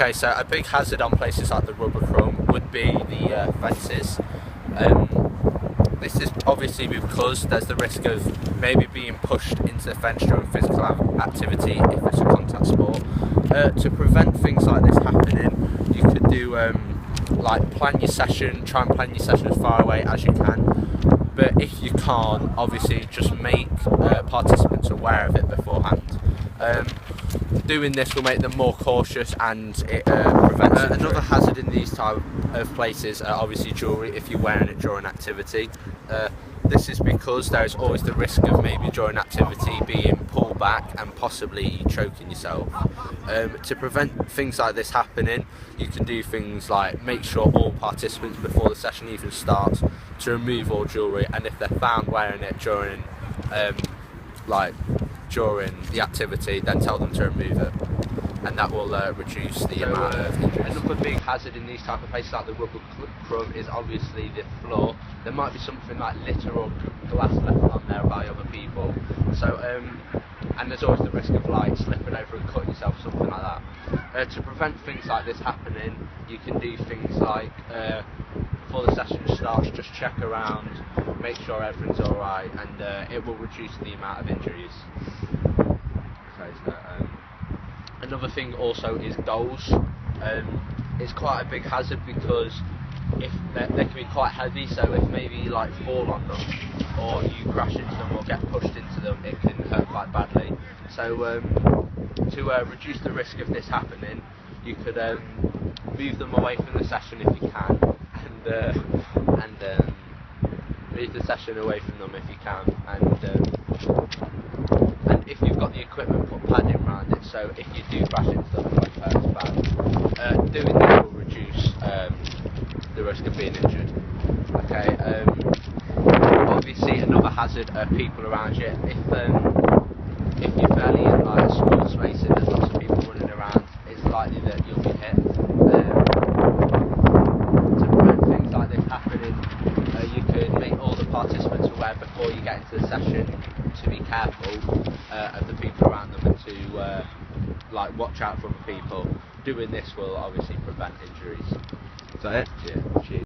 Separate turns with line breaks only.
Okay, so a big hazard on places like the rubber crumb would be the fences. This is obviously because there's the risk of maybe being pushed into the fence during physical activity if it's a contact sport. To prevent things like this happening, you could do like try and plan your session as far away as you can. But if you can't, obviously just make participants aware of it beforehand. Doing this will make them more cautious, and it prevents another hazard in these type of places. Obviously jewellery, if you're wearing it during activity. This is because there is always the risk of maybe during activity being pulled back and possibly choking yourself. To prevent things like this happening, you can do things like make sure all participants before the session even starts to remove all jewellery, and if they're found wearing it during the activity, then tell them to remove it, and that will reduce the amount of injuries. Another big hazard in these type of places like the rubber crumb is obviously the floor. There might be something like litter or glass left on there by other people, so and there's always the risk of like slipping over and cutting yourself, something like that. To prevent things like this happening, you can do things like before the session starts, just check around, make sure everything's alright, and it will reduce the amount of injuries. Okay, so, another thing also is goals. It's quite a big hazard because if they can be quite heavy, so if maybe you like fall on them or you crash into them or get pushed into them, it can hurt quite badly. So to reduce the risk of this happening, you could move them away from the session if you can, and move the session away from them if you can, and if you've got the equipment, put padding around it, so if you do crash into them, it won't hurt as bad. Doing this will reduce the risk of being injured. Okay. Obviously, another hazard are people around you. If you're fairly in like a small space and there's lots of people running around, it's likely that you'll be hit. To prevent things like this happening, you could make all the participants aware before you get into the session to be careful of the people around them and to watch out for other people. Doing this will obviously prevent injuries. Is that it? Yeah. Cheers.